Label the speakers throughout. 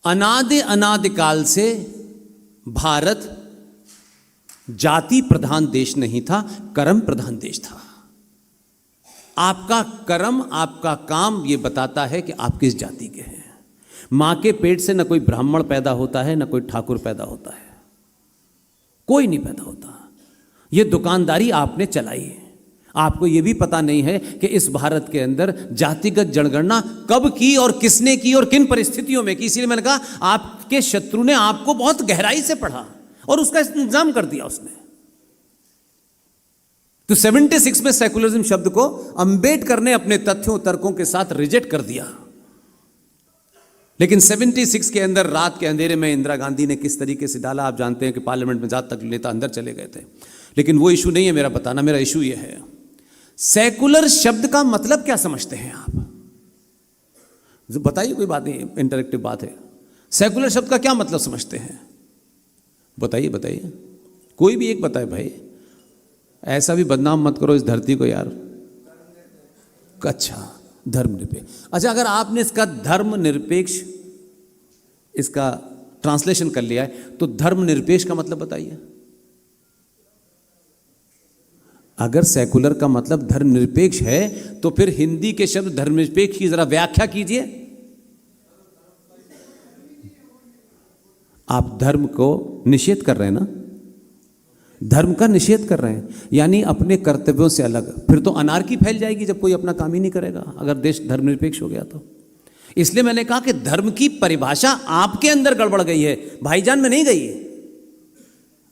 Speaker 1: अनादि अनादि काल से भारत जाति प्रधान देश नहीं था, कर्म प्रधान देश था। आपका कर्म, आपका काम ये बताता है कि आप किस जाति के हैं। मां के पेट से न कोई ब्राह्मण पैदा होता है, न कोई ठाकुर पैदा होता है, कोई नहीं पैदा होता। ये दुकानदारी आपने चलाई है। आपको ये भी पता नहीं है कि इस भारत के अंदर जातिगत जनगणना कब की और किसने की और किन परिस्थितियों में की। इसीलिए मैंने कहा आपके शत्रु ने आपको बहुत गहराई से पढ़ा और उसका इंतजाम कर दिया उसने। तो 76 में सेकुलरिज्म शब्द को अंबेडकर ने अपने तथ्यों तर्कों के साथ रिजेक्ट कर दिया। लेकिन 76 के अंदर रात के अंधेरे में इंदिरा गांधी ने किस तरीके से डाला, आप जानते हैं कि पार्लियामेंट में ज्यादा तक नेता अंदर चले गए थे। लेकिन वो इशू नहीं है मेरा बताना, मेरा इशू ये है सेकुलर शब्द का मतलब क्या समझते हैं आप? बताइए, कोई बात नहीं, इंटरेक्टिव बात है। सेकुलर शब्द का क्या मतलब समझते हैं? बताइए बताइए, कोई भी एक बताए भाई, ऐसा भी बदनाम मत करो इस धरती को यार। अच्छा, धर्मनिरपेक्ष। अच्छा, अगर आपने इसका धर्मनिरपेक्ष इसका ट्रांसलेशन कर लिया है तो धर्मनिरपेक्ष का मतलब बताइए। अगर सेकुलर का मतलब धर्मनिरपेक्ष है तो फिर हिंदी के शब्द धर्मनिरपेक्ष की जरा व्याख्या कीजिए। आप धर्म को निषेध कर रहे हैं ना, धर्म का निषेध कर रहे हैं, यानी अपने कर्तव्यों से अलग। फिर तो अनार्की फैल जाएगी जब कोई अपना काम ही नहीं करेगा, अगर देश धर्मनिरपेक्ष हो गया तो। इसलिए मैंने कहा कि धर्म की परिभाषा आपके अंदर गड़बड़ गई है, भाईजान में नहीं गई है।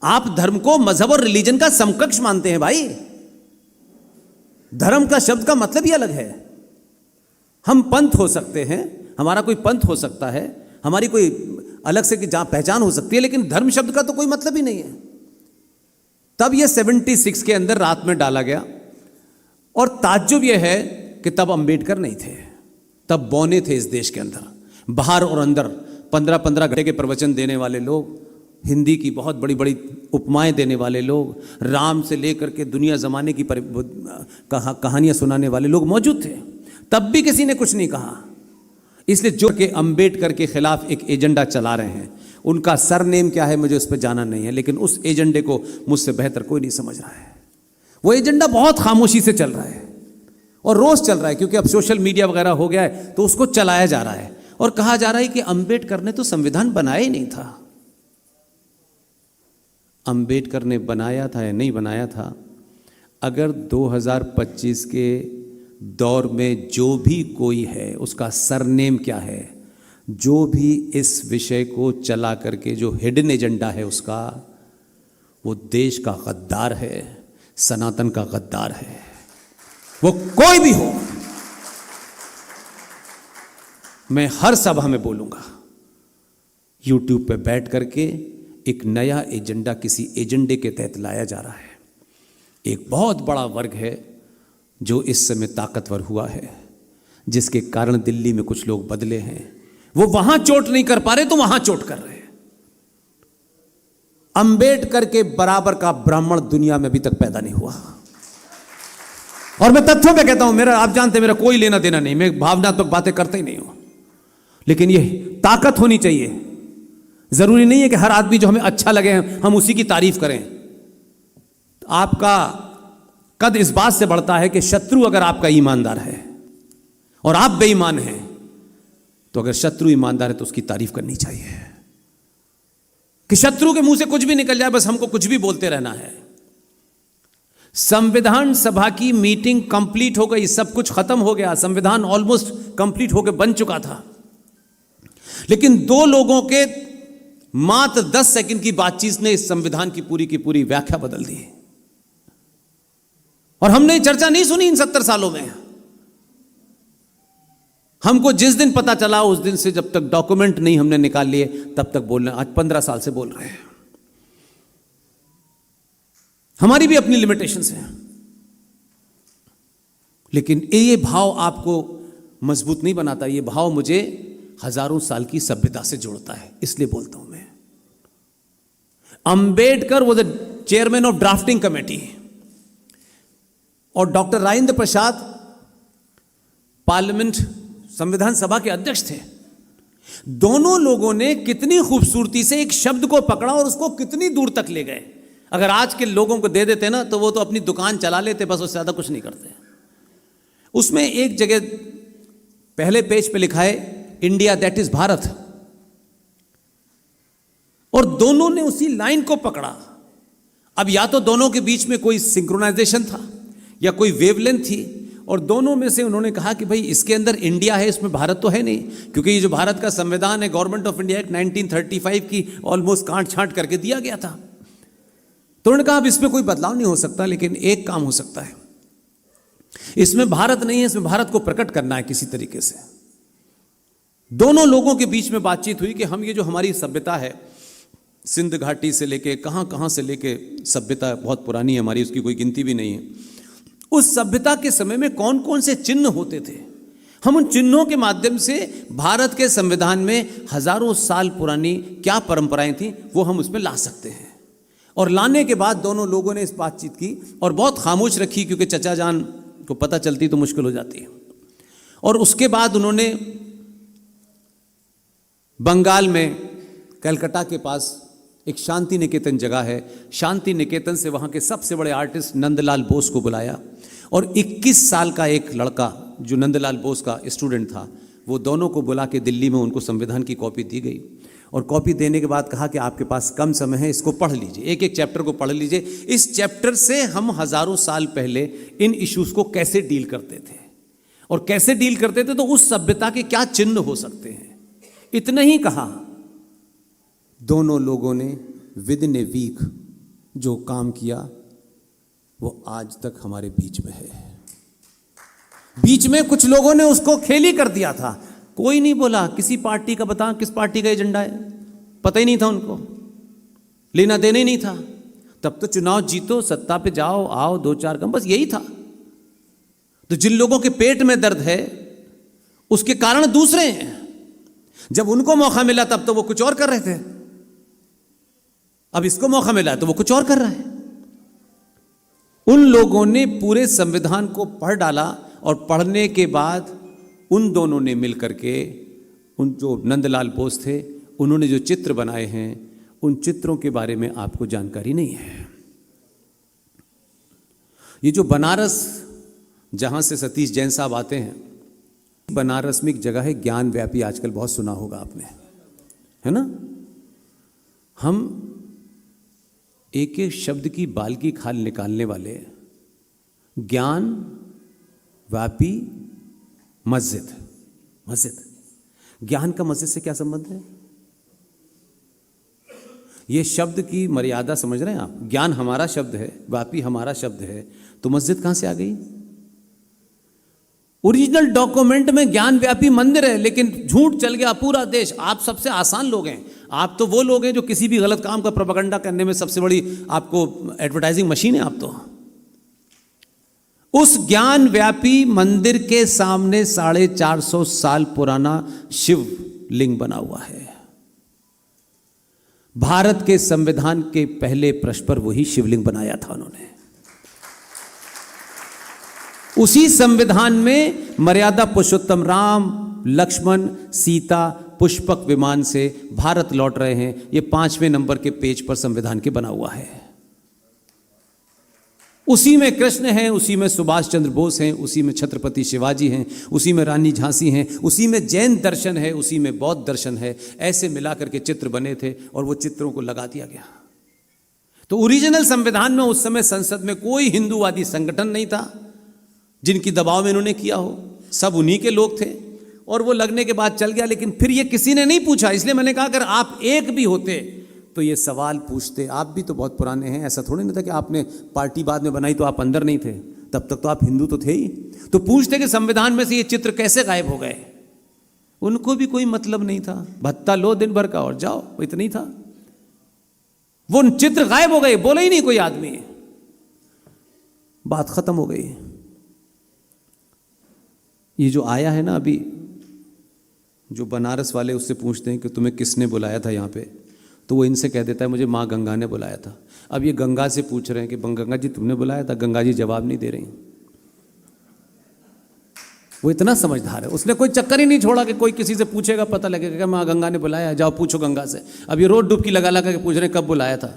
Speaker 1: आप धर्म को मजहब और रिलीजन का समकक्ष मानते हैं भाई। धर्म का शब्द का मतलब ही अलग है। हम पंथ हो सकते हैं, हमारा कोई पंथ हो सकता है, हमारी कोई अलग से पहचान हो सकती है, लेकिन धर्म शब्द का तो कोई मतलब ही नहीं है। तब यह 76 के अंदर रात में डाला गया। और ताज्जुब यह है कि तब अंबेडकर नहीं थे, तब बौने थे इस देश के अंदर, बाहर और अंदर 15-15 घंटे के प्रवचन देने वाले लोग, हिंदी की बहुत बड़ी बड़ी उपमाएं देने वाले लोग, राम से लेकर के दुनिया जमाने की कहानियां सुनाने वाले लोग मौजूद थे। तब भी किसी ने कुछ नहीं कहा। इसलिए जो कि अंबेडकर के खिलाफ एक एजेंडा चला रहे हैं, उनका सरनेम क्या है मुझे उस पर जाना नहीं है, लेकिन उस एजेंडे को मुझसे बेहतर कोई नहीं समझ रहा है। वो एजेंडा बहुत खामोशी से चल रहा है और रोज चल रहा है, क्योंकि अब सोशल मीडिया वगैरह हो गया है तो उसको चलाया जा रहा है और कहा जा रहा है कि अंबेडकर ने तो संविधान बनाया ही नहीं था। अंबेडकर ने बनाया था या नहीं बनाया था, अगर 2025 के दौर में जो भी कोई है उसका सरनेम क्या है, जो भी इस विषय को चला करके जो हिडन एजेंडा है उसका, वो देश का गद्दार है, सनातन का गद्दार है। वो कोई भी हो, मैं हर सभा में बोलूंगा, यूट्यूब पे बैठ करके एक नया एजेंडा किसी एजेंडे के तहत लाया जा रहा है। एक बहुत बड़ा वर्ग है जो इस समय ताकतवर हुआ है, जिसके कारण दिल्ली में कुछ लोग बदले हैं। वो वहां चोट नहीं कर पा रहे तो वहां चोट कर रहे हैं। अंबेडकर के बराबर का ब्राह्मण दुनिया में अभी तक पैदा नहीं हुआ। और मैं तथ्यों पे कहता हूं, मेरा, आप जानते हैं मेरा कोई लेना देना नहीं, मैं भावनात्मक बातें करता ही नहीं हूं, लेकिन ये ताकत होनी चाहिए। जरूरी नहीं है कि हर आदमी जो हमें अच्छा लगे हम उसी की तारीफ करें। आपका कद इस बात से बढ़ता है कि शत्रु अगर आपका ईमानदार है और आप बेईमान हैं, तो अगर शत्रु ईमानदार है तो उसकी तारीफ करनी चाहिए। कि शत्रु के मुंह से कुछ भी निकल जाए, बस हमको कुछ भी बोलते रहना है। संविधान सभा की मीटिंग कंप्लीट हो गई, सब कुछ खत्म हो गया, संविधान ऑलमोस्ट कंप्लीट होकर बन चुका था, लेकिन दो लोगों के मात्र 10 सेकंड की बातचीत ने इस संविधान की पूरी व्याख्या बदल दी। और हमने चर्चा नहीं सुनी इन 70 सालों में। हमको जिस दिन पता चला उस दिन से जब तक डॉक्यूमेंट नहीं हमने निकाल लिए तब तक बोलना, आज 15 साल से बोल रहे हैं। हमारी भी अपनी लिमिटेशंस हैं, लेकिन ये भाव आपको मजबूत नहीं बनाता। ये भाव मुझे हजारों साल की सभ्यता से जोड़ता है, इसलिए बोलता हूं मैं। Ambedkar was the chairman of drafting committee और डॉक्टर राजेंद्र प्रसाद पार्लियामेंट संविधान सभा के अध्यक्ष थे। दोनों लोगों ने कितनी खूबसूरती से एक शब्द को पकड़ा और उसको कितनी दूर तक ले गए। अगर आज के लोगों को दे देते ना तो वो तो अपनी दुकान चला लेते, बस उससे ज़्यादा कुछ नहीं करते। उसमें एक जगह पहले पेज पे लिखा है इंडिया दैट इज भारत, और दोनों ने उसी लाइन को पकड़ा। अब या तो दोनों के बीच में कोई सिंक्रोनाइजेशन था या कोई वेवलेंथ थी, और दोनों में से उन्होंने कहा कि भाई इसके अंदर इंडिया है, इसमें भारत तो है नहीं, क्योंकि ये जो भारत का संविधान है, गवर्नमेंट ऑफ इंडिया एक्ट 1935 की ऑलमोस्ट काट छांट करके दिया गया था। तो उन्होंने कहा अब इसमें कोई बदलाव नहीं हो सकता, लेकिन एक काम हो सकता है, इसमें भारत नहीं है, इसमें भारत को प्रकट करना है किसी तरीके से। दोनों लोगों के बीच में बातचीत हुई कि हम ये जो हमारी सभ्यता है, सिंध घाटी से लेके कहां से लेके सभ्यता बहुत पुरानी है हमारी, उसकी कोई गिनती भी नहीं है। उस सभ्यता के समय में कौन कौन से चिन्ह होते थे, हम उन चिन्हों के माध्यम से भारत के संविधान में हजारों साल पुरानी क्या परंपराएं थी वो हम उसमें ला सकते हैं। और लाने के बाद दोनों लोगों ने इस बातचीत की और बहुत खामोश रखी, क्योंकि चचा जान को पता चलती तो मुश्किल हो जाती है। और उसके बाद उन्होंने बंगाल में कलकत्ता के पास एक शांति निकेतन जगह है, शांति निकेतन से वहाँ के सबसे बड़े आर्टिस्ट नंदलाल बोस को बुलाया, और 21 साल का एक लड़का जो नंदलाल बोस का स्टूडेंट था, वो दोनों को बुला के दिल्ली में उनको संविधान की कॉपी दी गई। और कॉपी देने के बाद कहा कि आपके पास कम समय है, इसको पढ़ लीजिए, एक एक चैप्टर को पढ़ लीजिए। इस चैप्टर से हम हजारों साल पहले इन इश्यूज को कैसे डील करते थे, और कैसे डील करते थे तो उस सभ्यता के क्या चिन्ह हो सकते हैं। इतना ही कहा, दोनों लोगों ने विद इन ए वीक जो काम किया वो आज तक हमारे बीच में है। बीच में कुछ लोगों ने उसको खेल ही कर दिया था, कोई नहीं बोला किसी पार्टी का, बता किस पार्टी का एजेंडा है, पता ही नहीं था उनको, लेना देना ही नहीं था। तब तो चुनाव जीतो, सत्ता पे जाओ, आओ, 2-4 कम, बस यही था। तो जिन लोगों के पेट में दर्द है उसके कारण दूसरे हैं। जब उनको मौका मिला तब तो वो कुछ और कर रहे थे, अब इसको मौका मिला तो वो कुछ और कर रहा है। उन लोगों ने पूरे संविधान को पढ़ डाला, और पढ़ने के बाद उन दोनों ने मिलकर के, उन जो नंदलाल बोस थे, उन्होंने जो चित्र बनाए हैं, उन चित्रों के बारे में आपको जानकारी नहीं है। ये जो बनारस जहां से सतीश जैन साहब आते हैं, बनारस में एक जगह है ज्ञान व्यापी, आजकल बहुत सुना होगा आपने, है ना। हम एक एक शब्द की बाल की खाल निकालने वाले ज्ञान व्यापी मस्जिद, ज्ञान का मस्जिद से क्या संबंध है? ये शब्द की मर्यादा समझ रहे हैं आप? ज्ञान हमारा शब्द है, व्यापी हमारा शब्द है, तो मस्जिद कहां से आ गई? ओरिजिनल डॉक्यूमेंट में ज्ञान व्यापी मंदिर है, लेकिन झूठ चल गया पूरा देश। आप सबसे आसान लोग हैं, आप तो वो लोग हैं जो किसी भी गलत काम का प्रोपेगेंडा करने में सबसे बड़ी आपको एडवर्टाइजिंग मशीन है आप तो। उस ज्ञान व्यापी मंदिर के सामने 450 साल पुराना शिवलिंग बना हुआ है। भारत के संविधान के पहले पृष्ठ पर वही शिवलिंग बनाया था उन्होंने। उसी संविधान में मर्यादा पुरुषोत्तम राम, लक्ष्मण, सीता पुष्पक विमान से भारत लौट रहे हैं। ये 5वें नंबर के पेज पर संविधान के बना हुआ है। उसी में कृष्ण हैं, उसी में सुभाष चंद्र बोस हैं, उसी में छत्रपति शिवाजी हैं, उसी में रानी झांसी हैं, उसी में जैन दर्शन है, उसी में बौद्ध दर्शन है। ऐसे मिलाकर के चित्र बने थे और वो चित्रों को लगा दिया गया। तो ओरिजिनल संविधान में उस समय संसद में कोई हिंदूवादी संगठन नहीं था जिनकी दबाव में इन्होंने किया हो, सब उन्हीं के लोग थे और वो लगने के बाद चल गया। लेकिन फिर ये किसी ने नहीं पूछा, इसलिए मैंने कहा अगर आप एक भी होते तो ये सवाल पूछते। आप भी तो बहुत पुराने हैं, ऐसा थोड़ी नहीं था कि आपने पार्टी बाद में बनाई तो आप अंदर नहीं थे, तब तक तो आप हिंदू तो थे ही। तो पूछते कि संविधान में से ये चित्र कैसे गायब हो गए। उनको भी कोई मतलब नहीं था, भत्ता लो दिन भर का और जाओ, इतना ही था। वो चित्र गायब हो गए, बोला ही नहीं कोई आदमी, बात खत्म हो गई। ये जो आया है ना अभी, जो बनारस वाले उससे पूछते हैं कि तुम्हें किसने बुलाया था यहाँ पे, तो वो इनसे कह देता है मुझे माँ गंगा ने बुलाया था। अब ये गंगा से पूछ रहे हैं कि गंगा जी तुमने बुलाया था, गंगा जी जवाब नहीं दे रही। वो इतना समझदार है, उसने कोई चक्कर ही नहीं छोड़ा कि कोई किसी से पूछेगा पता लगेगा कि माँ गंगा ने बुलाया, जाओ पूछो गंगा से। अब ये रोज डुबकी लगा लगा के पूछ रहे कब बुलाया था।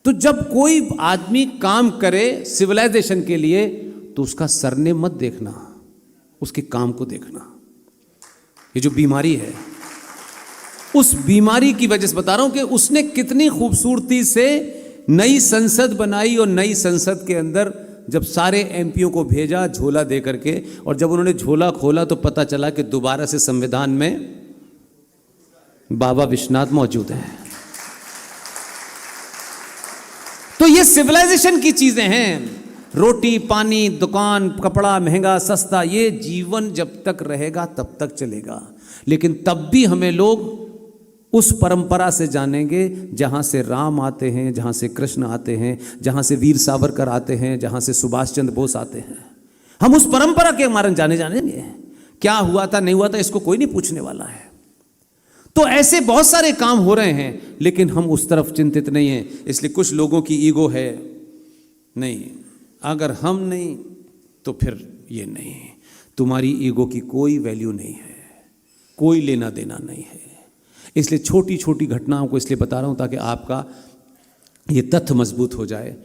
Speaker 1: तो जब कोई आदमी काम करे सिविलाइजेशन के लिए तो उसका सरने मत देखना, उसके काम को देखना। ये जो बीमारी है, उस बीमारी की वजह से बता रहा हूं कि उसने कितनी खूबसूरती से नई संसद बनाई और नई संसद के अंदर जब सारे एमपीओ को भेजा झोला दे करके, और जब उन्होंने झोला खोला तो पता चला कि दोबारा से संविधान में बाबा विश्वनाथ मौजूद है। तो ये सिविलाइजेशन की चीजें हैं। रोटी पानी दुकान कपड़ा महंगा सस्ता, ये जीवन जब तक रहेगा तब तक चलेगा, लेकिन तब भी हमें लोग उस परंपरा से जानेंगे जहाँ से राम आते हैं, जहाँ से कृष्ण आते हैं, जहाँ से वीर सावरकर आते हैं, जहाँ से सुभाष चंद्र बोस आते हैं। हम उस परंपरा के मारे जानेंगे। क्या हुआ था नहीं हुआ था इसको कोई नहीं पूछने वाला है। तो ऐसे बहुत सारे काम हो रहे हैं लेकिन हम उस तरफ चिंतित नहीं हैं। इसलिए कुछ लोगों की ईगो है, नहीं अगर हम नहीं तो फिर ये नहीं, तुम्हारी ईगो की कोई वैल्यू नहीं है, कोई लेना देना नहीं है। इसलिए छोटी छोटी घटनाओं को इसलिए बता रहा हूं ताकि आपका ये तथ्य मजबूत हो जाए।